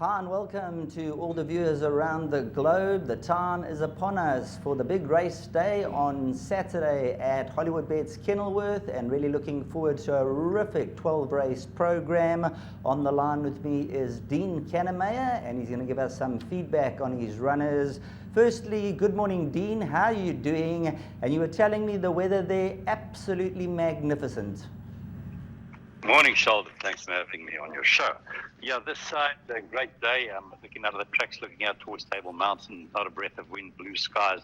Hi and welcome to all the viewers around the globe. The time is upon us for the big race day on Saturday at Hollywoodbets Kenilworth, and really looking forward to a terrific 12-race program. On the line with me is Dean Kennemayer, and he's going to give us some feedback on his runners. Firstly, good morning, Dean. How are you doing? And you were telling me the weather there, absolutely magnificent. Morning, Sheldon. Thanks for having me on your show. Yeah, this side, a great day. I'm looking out of the tracks, looking out towards Table Mountain, not a breath of wind, blue skies.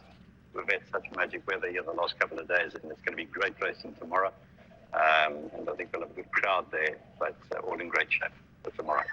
We've had such magic weather here the last couple of days, and it's going to be great racing tomorrow. And I think we'll have a good crowd there, but all in great shape for tomorrow.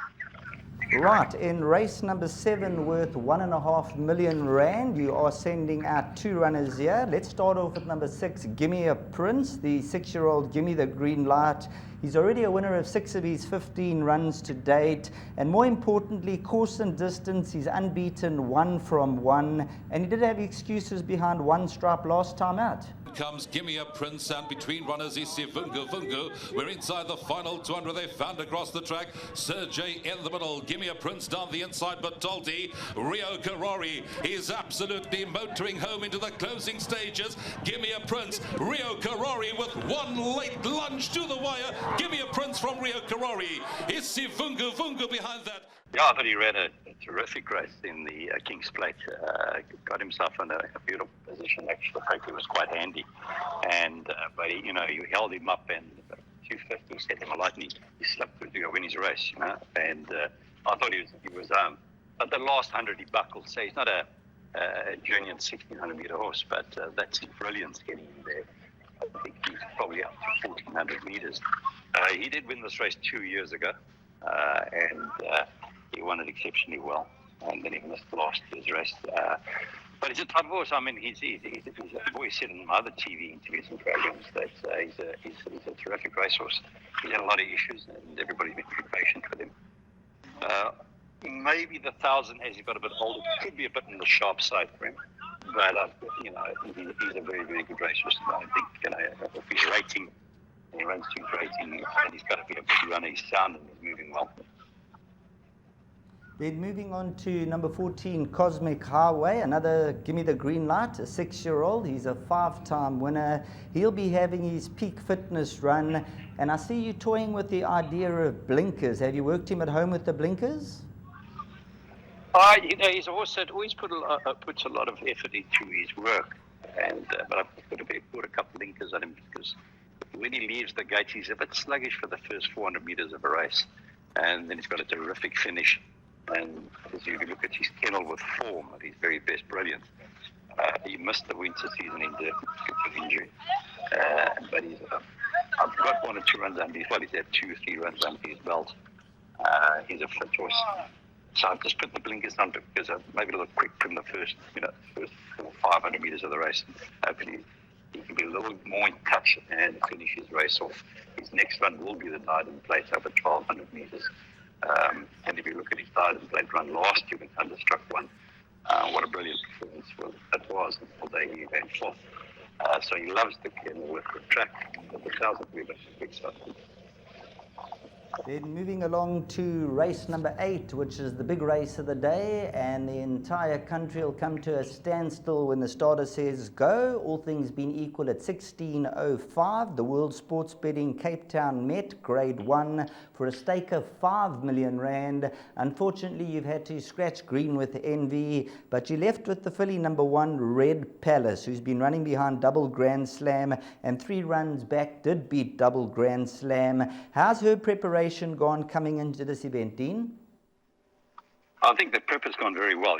Right, in race number 7 worth R1.5 million, you are sending out 2 runners here. Let's start off with number 6, Gimme a Prince, the 6-year-old Gimme the Green Light. He's already a winner of 6 of his 15 runs to date, and more importantly, course and distance, he's unbeaten 1 from 1, and he did have excuses behind one stripe last time out. Comes Gimme a Prince, and between runners is Vungu. We're inside the final 200. They found across the track. Sergey in the middle. Gimme a Prince down the inside. Bertoldi, Rio Karori is absolutely motoring home into the closing stages. Gimme a Prince, Rio Karori with one late lunge to the wire. Gimme a Prince from Rio Karori. Is Vungu behind that? Yeah, I thought he ran a terrific race in the King's Plate. Got himself in a beautiful position. Actually, frankly, it was quite handy. And but he, you held him up, and 250 set him alight, and he slipped through to win his race. And I thought he was at the last 100 he buckled. So he's not a junior 1600 meter horse, but that's his brilliance getting in there. I think he's probably up to 1400 meters. He did win this race 2 years ago, and he won it exceptionally well, and then he missed last year's race. But he's a tough horse. I mean, he's always said in my other TV interviews and programs that he's a terrific racehorse. He's had a lot of issues, and everybody's been very patient with him. Maybe the 1,000, as he got a bit older, could be a bit on the sharp side for him. But he's a very, very good racehorse. I think if he's rating, and he runs 2:18, and he's got to be a big runner. He's sound and he's moving well. Then moving on to number 14, Cosmic Highway, another Gimme the Green Light, a 6-year-old. He's a 5-time winner. He'll be having his peak fitness run. And I see you toying with the idea of blinkers. Have you worked him at home with the blinkers? He's a horse that always puts a lot of effort into his work. And but I've put a couple of blinkers on him because when he leaves the gate, he's a bit sluggish for the first 400 meters of a race. And then he's got a terrific finish. And as you look at his kennel with form at his very best brilliance, he missed the winter season into injury. But I've got 1 or 2 runs under his belt. He's had 2 or 3 runs under his belt. He's a fit horse. So I've just put the blinkers on because I maybe a little quick from the first 500 meters of the race. Hopefully he can be a little more in touch and finish his race off. His next run will be the Diadem Plate over 1,200 meters. And if you look at his Diadem Plate run last year when Thunderstruck won, what a brilliant performance that was. All day he ran 4th. So he loves the Kenilworth track. But the 1,000 will be a big stuff. Then moving along to race number 8, which is the big race of the day, and the entire country will come to a standstill when the starter says go. All things being equal at 16:05, the World Sports Betting Cape Town Met Grade 1 for a stake of R5 million. Unfortunately, you've had to scratch green with envy, but you left with the filly number 1, Red Palace, who's been running behind Double Grand Slam, and 3 runs back did beat Double Grand Slam. How's her preparation gone coming into this event, Dean? I think the prep has gone very well.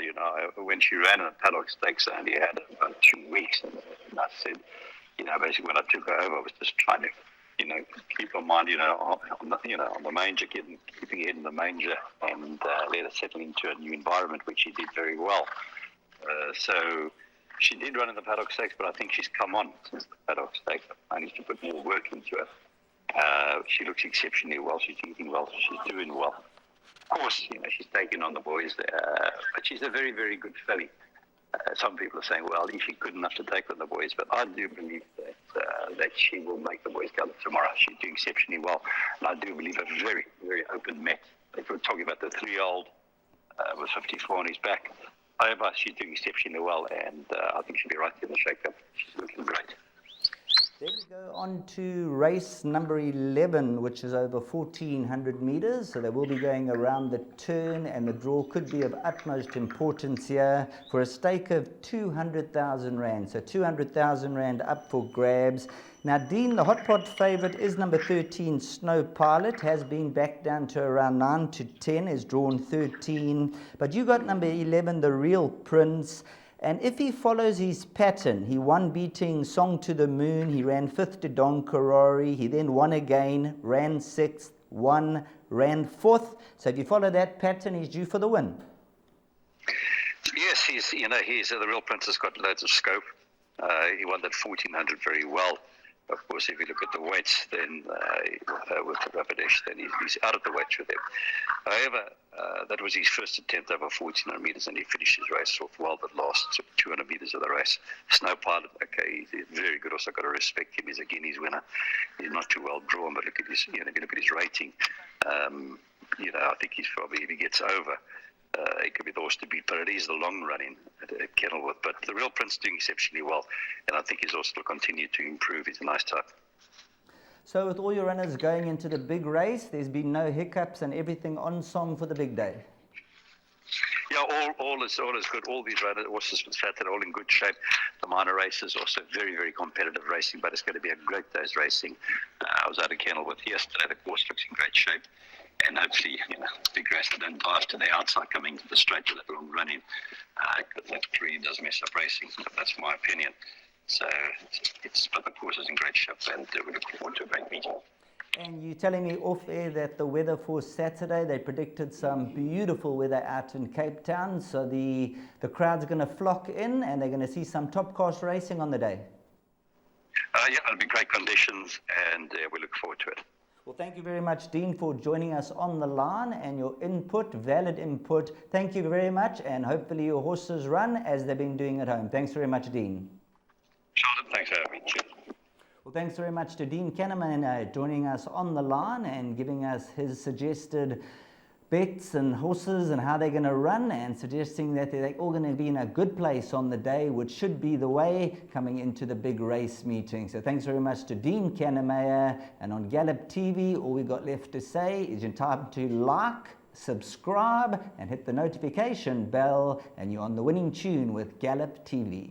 When she ran in the paddock stakes, I only had about 2 weeks, and I said, basically when I took her over, I was just trying to, keep her mind, on the manger, keeping her head in the manger, and let her settle into a new environment, which she did very well. So she did run in the paddock stakes, but I think she's come on since the paddock stakes. I need to put more work into her. She looks exceptionally well. She's eating well. She's doing well. Of course, she's taking on the boys, but she's a very, very good filly. Some people are saying, well, is she good enough to take on the boys? But I do believe that she will make the boys gallop tomorrow. She's doing exceptionally well. And I do believe a very, very open Met. If we're talking about the 3-year-old with 54 on his back. However, she's doing exceptionally well, and I think she'll be right in the shake-up. She's looking great. Then we go on to race number 11, which is over 1,400 meters. So they will be going around the turn, and the draw could be of utmost importance here for a stake of 200,000 Rand. So 200,000 Rand up for grabs. Now, Dean, the hot pot favourite is number 13, Snow Pilot, has been back down to around 9 to 10, is drawn 13. But you got number 11, the Real Prince. And if he follows his pattern, he won beating Song to the Moon, he ran 5th to Don Karori, he then won again, ran 6th, won, ran 4th. So if you follow that pattern, he's due for the win. Yes, he's the Real Prince has got loads of scope. He won that 1,400 very well. Of course, if you look at the weights, then with the Rapidesh, then he's out of the weight with them. However, that was his first attempt over 1,400 meters, and he finished his race off well the last 200 meters of the race. Snow Pilot, okay, he's very good. Also got to respect him. He's a Guineas winner. He's not too well drawn, but look at his, if you look at his rating, I think he's probably, if he gets over, it could be the horse to beat, but it is the long running at Kenilworth. But the Real Prince doing exceptionally well, and I think he's also will continue to improve. He's a nice type. So with all your runners going into the big race, there's been no hiccups and everything on song for the big day? Yeah, all is good. All these runners, horses for Saturday, all in good shape. The minor races also very, very competitive racing, but it's going to be a great day's racing. I was out at Kenilworth yesterday. The course looks in great shape. And hopefully, big race that don't dive to the outside coming to the straight to that long running. That really does mess up racing. That's my opinion. So, but the course is in great shape, and we look forward to a great meeting. And you're telling me off air that the weather for Saturday, they predicted some beautiful weather out in Cape Town. So the crowd's going to flock in, and they're going to see some top class racing on the day. Yeah, it'll be great conditions, and we look forward to it. Well, thank you very much, Dean, for joining us on the line and your input, valid input. Thank you very much, and hopefully your horses run as they've been doing at home. Thanks very much, Dean. Sheldon, thanks for having me. Cheers. Well, thanks very much to Dean Kennemayer joining us on the line and giving us his suggested bets and horses and how they're going to run, and suggesting that they're all going to be in a good place on the day, which should be the way coming into the big race meeting. So thanks very much to Dean Kennemayer, and on Gallop TV, all we've got left to say is you're time to like, subscribe and hit the notification bell, and you're on the winning tune with Gallop TV.